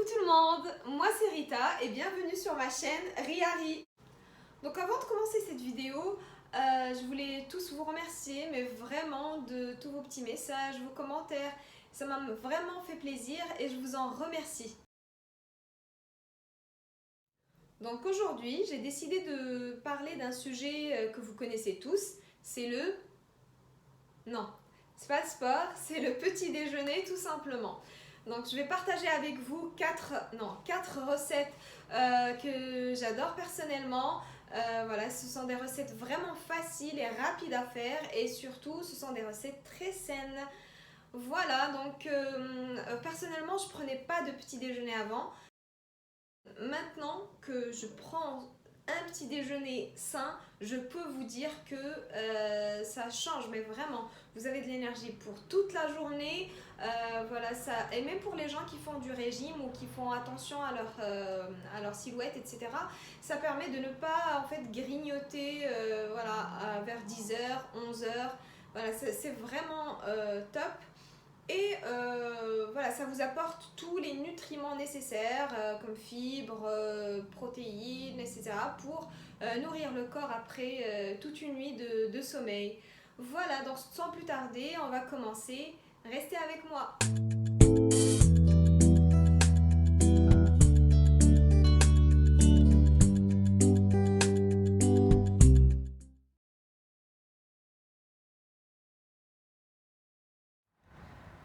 tout le monde, moi c'est Rita et bienvenue sur ma chaîne Riari. Donc avant de commencer cette vidéo, je voulais tous vous remercier, mais vraiment de tous vos petits messages, vos commentaires. Ça m'a vraiment fait plaisir et je vous en remercie. Donc aujourd'hui, j'ai décidé de parler d'un sujet que vous connaissez tous, c'est le... Non, c'est pas le sport, c'est le petit déjeuner tout simplement. Donc je vais partager avec vous quatre recettes que j'adore personnellement. Voilà, ce sont des recettes vraiment faciles et rapides à faire et surtout ce sont des recettes très saines. Voilà, donc personnellement je prenais pas de petit déjeuner avant. Maintenant que je prends un petit déjeuner sain, je peux vous dire que ça change, mais vraiment, vous avez de l'énergie pour toute la journée, voilà, ça, et même pour les gens qui font du régime ou qui font attention à leur silhouette, etc., ça permet de ne pas en fait grignoter voilà, vers 10h, 11h, voilà, c'est vraiment top. Et voilà, ça vous apporte tous les nutriments nécessaires comme fibres, protéines, etc. pour nourrir le corps après toute une nuit de sommeil. Voilà, donc sans plus tarder, on va commencer. Restez avec moi.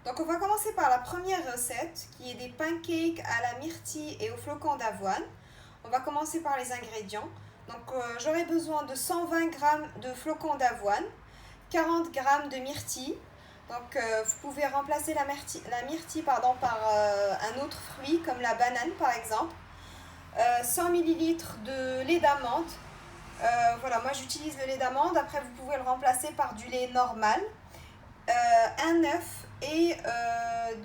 Donc on va commencer par la première recette qui est des pancakes à la myrtille et aux flocons d'avoine. On va commencer par les ingrédients. Donc j'aurai besoin de 120 g de flocons d'avoine, 40 g de myrtille. Donc vous pouvez remplacer la myrtille par un autre fruit comme la banane par exemple. 100 ml de lait d'amande. Voilà, moi j'utilise le lait d'amande. Après vous pouvez le remplacer par du lait normal. Un œuf et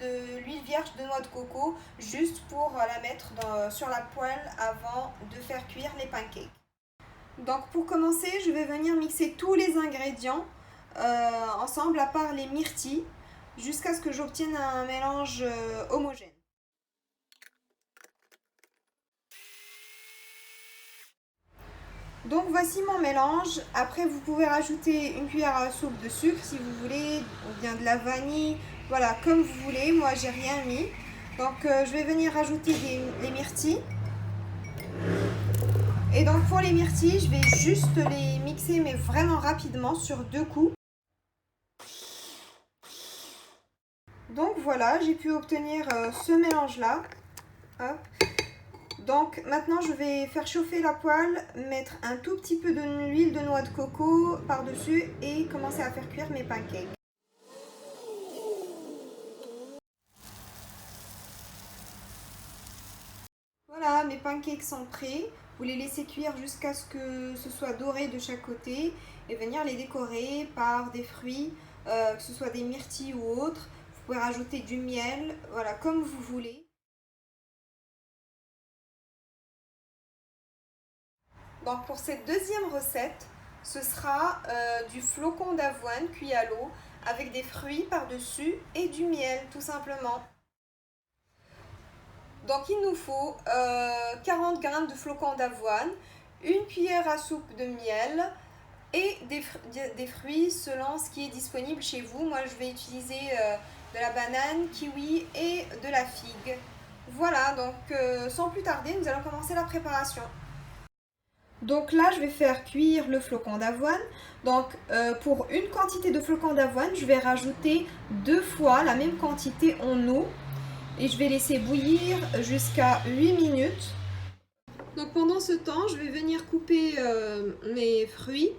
de l'huile vierge de noix de coco juste pour la mettre sur la poêle avant de faire cuire les pancakes. Donc pour commencer, je vais venir mixer tous les ingrédients ensemble à part les myrtilles jusqu'à ce que j'obtienne un mélange homogène. Donc voici mon mélange. Après vous pouvez rajouter une cuillère à soupe de sucre si vous voulez, ou bien de la vanille, voilà, comme vous voulez. Moi j'ai rien mis. Donc je vais venir rajouter les myrtilles. Et donc pour les myrtilles, je vais juste les mixer mais vraiment rapidement sur 2 coups. Donc voilà, j'ai pu obtenir ce mélange là. Hop. Donc maintenant je vais faire chauffer la poêle, mettre un tout petit peu d'huile de noix de coco par-dessus et commencer à faire cuire mes pancakes. Voilà, mes pancakes sont prêts. Vous les laissez cuire jusqu'à ce que ce soit doré de chaque côté et venir les décorer par des fruits, que ce soit des myrtilles ou autres. Vous pouvez rajouter du miel, voilà, comme vous voulez. Donc pour cette deuxième recette, ce sera du flocon d'avoine cuit à l'eau avec des fruits par-dessus et du miel tout simplement. Donc il nous faut 40 g de flocons d'avoine, une cuillère à soupe de miel et des fruits selon ce qui est disponible chez vous. Moi je vais utiliser de la banane, kiwi et de la figue. Voilà, donc sans plus tarder, nous allons commencer la préparation. Donc là, je vais faire cuire le flocon d'avoine. Donc pour une quantité de flocon d'avoine, je vais rajouter 2 fois la même quantité en eau. Et je vais laisser bouillir jusqu'à 8 minutes. Donc pendant ce temps, je vais venir couper mes fruits.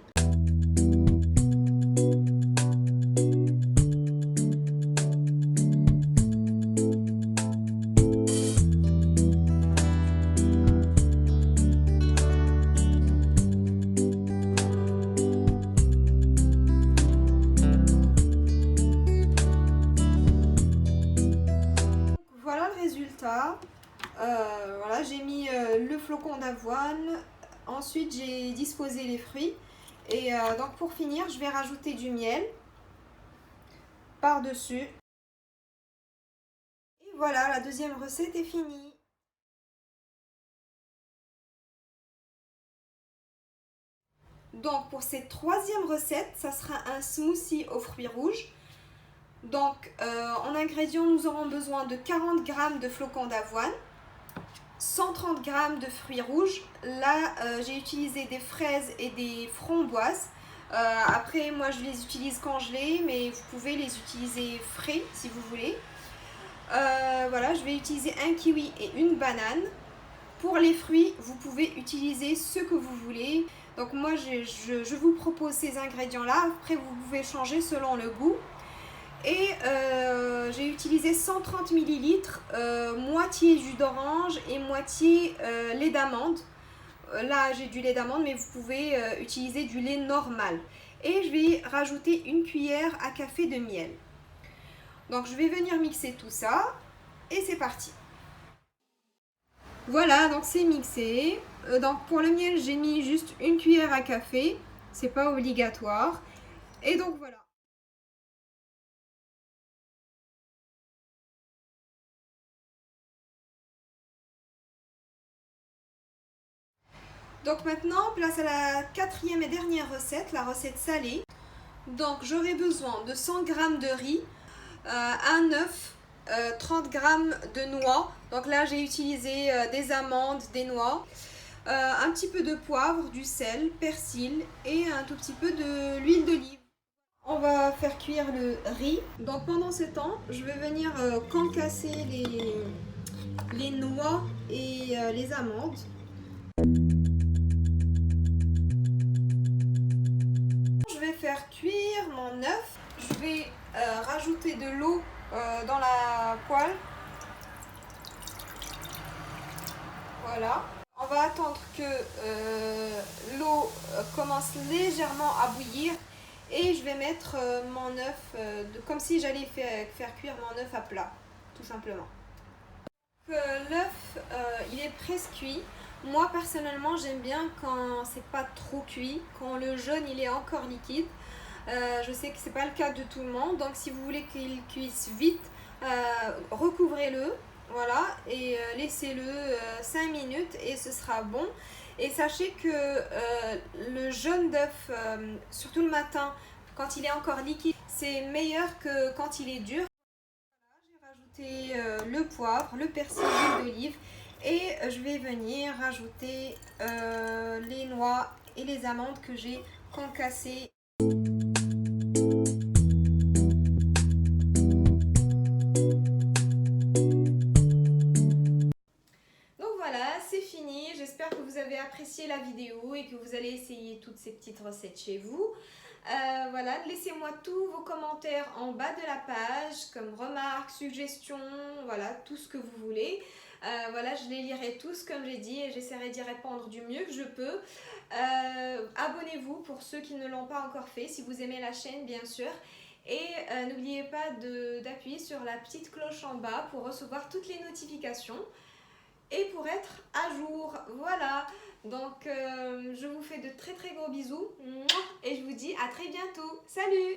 Voilà le résultat. Voilà, j'ai mis le flocon d'avoine. Ensuite, j'ai disposé les fruits. Et donc pour finir, je vais rajouter du miel par-dessus. Et voilà, la deuxième recette est finie. Donc pour cette troisième recette, ça sera un smoothie aux fruits rouges. Donc en ingrédients, nous aurons besoin de 40 g de flocons d'avoine, 130 g de fruits rouges. Là, j'ai utilisé des fraises et des framboises. Après, moi, je les utilise congelés, mais vous pouvez les utiliser frais si vous voulez. Voilà, je vais utiliser un kiwi et une banane. Pour les fruits, vous pouvez utiliser ce que vous voulez. Donc moi, je vous propose ces ingrédients-là. Après, vous pouvez changer selon le goût. Et j'ai utilisé 130 ml, moitié jus d'orange et moitié lait d'amande. Là, j'ai du lait d'amande, mais vous pouvez utiliser du lait normal. Et je vais rajouter une cuillère à café de miel. Donc, je vais venir mixer tout ça. Et c'est parti. Voilà, donc c'est mixé. Donc, pour le miel, j'ai mis juste une cuillère à café. C'est pas obligatoire. Et donc, voilà. Donc maintenant, place à la quatrième et dernière recette, la recette salée. Donc j'aurai besoin de 100 g de riz, un œuf, 30 g de noix. Donc là j'ai utilisé des amandes, des noix, un petit peu de poivre, du sel, persil et un tout petit peu de l'huile d'olive. On va faire cuire le riz. Donc pendant ce temps, je vais venir concasser les noix et les amandes. Je vais faire cuire mon œuf. Je vais rajouter de l'eau dans la poêle. Voilà. On va attendre que l'eau commence légèrement à bouillir et je vais mettre mon œuf comme si j'allais faire cuire mon œuf à plat, tout simplement. L'œuf il est presque cuit. Moi personnellement j'aime bien quand c'est pas trop cuit, quand le jaune il est encore liquide. Je sais que c'est pas le cas de tout le monde, donc si vous voulez qu'il cuise vite, recouvrez-le, voilà, et laissez-le 5 minutes et ce sera bon. Et sachez que le jaune d'œuf, surtout le matin, quand il est encore liquide, c'est meilleur que quand il est dur. J'ai rajouté le poivre, le persil, l'huile d'olive et je vais venir rajouter les noix et les amandes que j'ai concassées. Donc voilà, c'est fini. J'espère que vous avez apprécié la vidéo et que vous allez essayer toutes ces petites recettes chez vous. Voilà, laissez-moi tous vos commentaires en bas de la page, comme remarques, suggestions, voilà, tout ce que vous voulez. Voilà, je les lirai tous comme j'ai dit et j'essaierai d'y répondre du mieux que je peux. Abonnez-vous pour ceux qui ne l'ont pas encore fait, si vous aimez la chaîne bien sûr. Et n'oubliez pas d'appuyer sur la petite cloche en bas pour recevoir toutes les notifications et pour être à jour. Voilà, donc je vous fais de très très gros bisous et je vous dis à très bientôt. Salut!